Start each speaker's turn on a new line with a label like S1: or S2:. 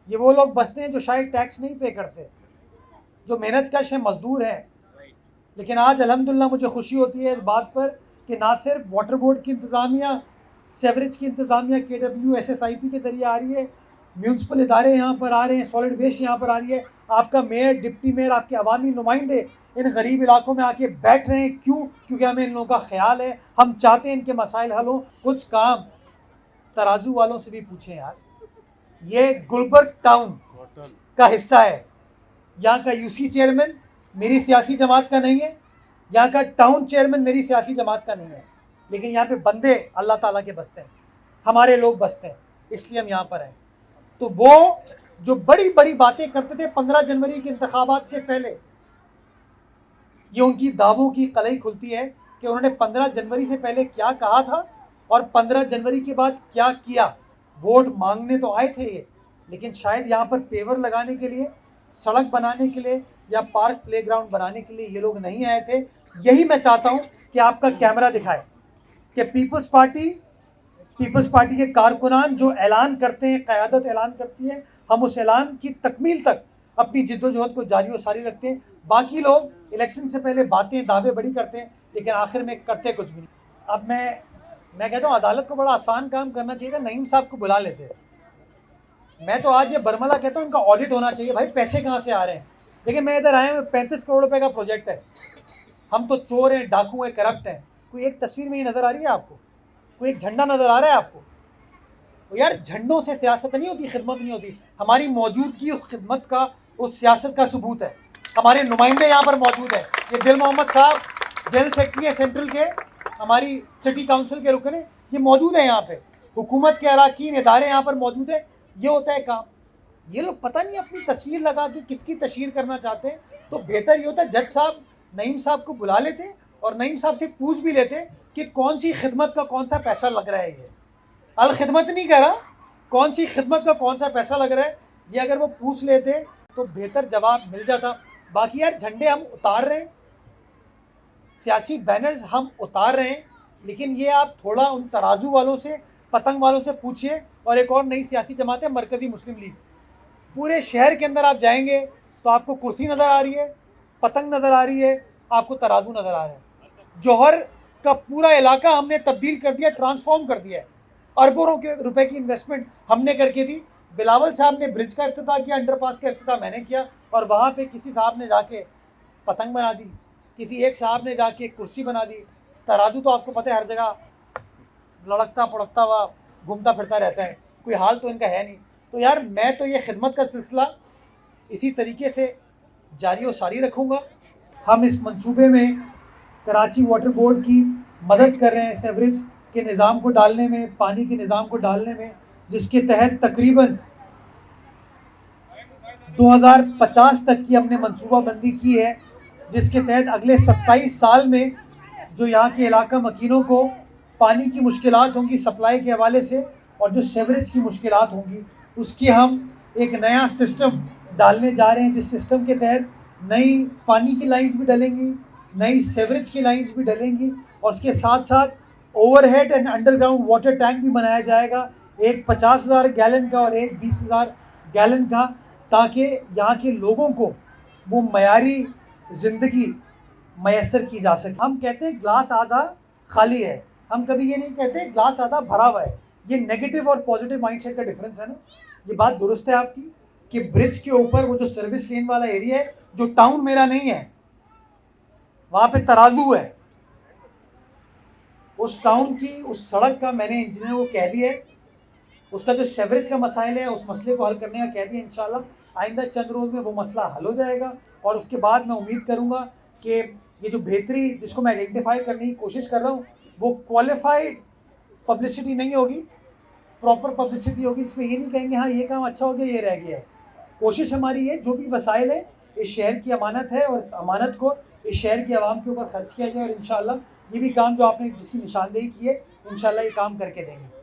S1: ये वो लोग बसते हैं जो शायद टैक्स नहीं पे करते, जो मेहनत कश है, मजदूर हैं। लेकिन आज अल्हम्दुलिल्लाह मुझे खुशी होती है इस बात पर कि ना सिर्फ वाटर बोर्ड की इंतज़ामिया, सेवरेज की इंतज़ामिया KWSSIP के ज़रिए आ रही है, म्यूनसिपल इदारे यहाँ पर आ रहे हैं, सॉलिड वेस्ट यहाँ पर आ रही है, आपका मेयर, डिप्टी मेयर, आपके अवामी नुमाइंदे इन गरीब इलाकों में आके बैठ रहे हैं। क्यों? क्योंकि हमें इन लोगों का ख्याल है, हम चाहते हैं इनके मसाइल हल हों। कुछ काम तराजू वालों से भी पूछें यार। ये गुलबर्ग टाउन का हिस्सा है, यहाँ का UC चेयरमैन मेरी सियासी जमात का नहीं है, यहाँ का टाउन चेयरमैन मेरी सियासी जमात का नहीं है, लेकिन यहाँ पे बंदे अल्लाह ताला के बसते हैं, हमारे लोग बसते हैं, इसलिए हम यहाँ पर हैं। तो वो जो बड़ी बड़ी बातें करते थे 15 जनवरी के इंतखाबात से पहले, ये उनकी दावों की कलई खुलती है कि उन्होंने 15 जनवरी से पहले क्या कहा था और 15 जनवरी के बाद क्या किया। वोट मांगने तो आए थे ये, लेकिन शायद यहाँ पर पेवर लगाने के लिए, सड़क बनाने के लिए या पार्क प्लेग्राउंड बनाने के लिए ये लोग नहीं आए थे। यही मैं चाहता हूँ कि आपका कैमरा दिखाए कि पीपल्स पार्टी के कारकुनान जो ऐलान करते हैं, क़यादत ऐलान करती है, हम उस ऐलान की तकमील तक अपनी जिद्दोजहद को जारी और सारी रखते हैं। बाकी लोग इलेक्शन से पहले बातें, दावे बड़ी करते हैं, लेकिन आखिर में करते कुछ भी नहीं। अब मैं कहता हूँ अदालत को बड़ा आसान काम करना चाहिए था, नईम साहब को बुला लेते। मैं तो आज ये बरमला कहता हूँ इनका ऑडिट होना चाहिए। भाई पैसे कहाँ से आ रहे हैं? देखिए मैं इधर आया हूँ, 35 करोड़ रुपए का प्रोजेक्ट है, हम तो चोर हैं, डाकू हैं, करप्ट हैं। कोई एक तस्वीर में ही नज़र आ रही है आपको? कोई एक झंडा नज़र आ रहा है आपको? तो यार झंडों से सियासत नहीं होती, खिदमत नहीं होती। हमारी मौजूदगी उस खिदमत का, उस सियासत का सबूत है। हमारे नुमाइंदे यहाँ पर मौजूद हैं। ये दिल मोहम्मद साहब जनरल सेक्रेटरी है सेंट्रल के, हमारी सिटी काउंसिल के रुकन, ये मौजूद है यहाँ पे। हुकूमत के अराकीन इदारे यहाँ पर मौजूद है। ये होता है काम। ये लोग पता नहीं अपनी तस्वीर लगा के किसकी तशहीर करना चाहते हैं। तो बेहतर ये होता है जज साहब नईम साहब को बुला लेते और नईम साहब से पूछ भी लेते कि कौन सी खिदमत का कौन सा पैसा लग रहा है। ये अल खिदमत नहीं कर रहा, कौन सी खिदमत का कौन सा पैसा लग रहा है, ये अगर वो पूछ लेते तो बेहतर जवाब मिल जाता। बाकी यार झंडे हम उतार रहे हैं, सियासी बैनर्स हम उतार रहे हैं, लेकिन ये आप थोड़ा उन तराजू वालों से, पतंग वालों से पूछिए। और एक और नई सियासी जमात है मरकज़ी मुस्लिम लीग। पूरे शहर के अंदर आप जाएंगे तो आपको कुर्सी नज़र आ रही है, पतंग नज़र आ रही है, आपको तराजू नज़र आ रहा है। जौहर का पूरा इलाका हमने तब्दील कर दिया, ट्रांसफॉर्म कर दिया है। अरबों के रुपए की इन्वेस्टमेंट हमने करके दी। बिलावल साहब ने ब्रिज का इफ्तिताह किया, अंडरपास का इफ्तिताह मैंने किया, और वहाँ पे किसी साहब ने जाके पतंग बना दी, किसी एक साहब ने जाके कुर्सी बना दी। तराजू तो आपको पता है हर जगह लड़कता पड़कता हुआ घूमता फिरता रहता है, कोई हाल तो इनका है नहीं। तो यार मैं तो ये खिदमत का सिलसिला इसी तरीके से जारी और सारी रखूँगा। हम इस मंसूबे में कराची वाटर बोर्ड की मदद कर रहे हैं सेवरेज के निज़ाम को डालने में, पानी के निज़ाम को डालने में, जिसके तहत तकरीबन 2050 तक की हमने मंसूबाबंदी की है, जिसके तहत अगले 27 साल में जो यहाँ के इलाका मकीनों को पानी की मुश्किलात होंगी सप्लाई के हवाले से, और जो सेवरेज की मुश्किलात होंगी, उसकी हम एक नया सिस्टम डालने जा रहे हैं, जिस सिस्टम के तहत नई पानी की लाइन्स भी डलेंगी, नई सेवरेज की लाइन्स भी डलेंगी, और उसके साथ साथ overhead and underground water tank भी बनाया जाएगा, एक 50,000 गैलन का और एक 20,000 गैलन का, ताकि यहाँ के लोगों को वो मयारी ज़िंदगी मैसर की जा सके। हम कहते हैं ग्लास आधा खाली है, हम कभी ये नहीं कहते ग्लास आधा भरा हुआ है। ये नेगेटिव और पॉजिटिव माइंडसेट का डिफरेंस है ना। ये बात दुरुस्त है आपकी कि ब्रिज के ऊपर वो जो सर्विस लेन वाला एरिया है, जो टाउन मेरा नहीं है, वहाँ पे तराजू है, उस टाउन की उस सड़क का मैंने इंजीनियर को कह दिया है, उसका जो सेवरेज का मसाइल है उस मसले को हल करने का कह दिया। इंशाल्लाह आइंदा चंद रोज़ में वो मसला हल हो जाएगा, और उसके बाद मैं उम्मीद करूँगा कि ये जो बेहतरी जिसको मैं आइडेंटिफाई करने की कोशिश कर रहा हूँ, वो क्वालिफाइड पब्लिसिटी नहीं होगी, प्रॉपर पब्लिसिटी होगी, जिसमें ये नहीं कहेंगे हाँ ये काम अच्छा हो गया, ये रह गया है। कोशिश हमारी है जो भी वसाइल है, इस शहर की अमानत है, और इस अमानत को इस शहर की आवाम के ऊपर खर्च किया जाए, और इंशाल्लाह ये भी काम जो आपने जिसकी निशानदेही की है, इंशाल्लाह ये काम करके देंगे।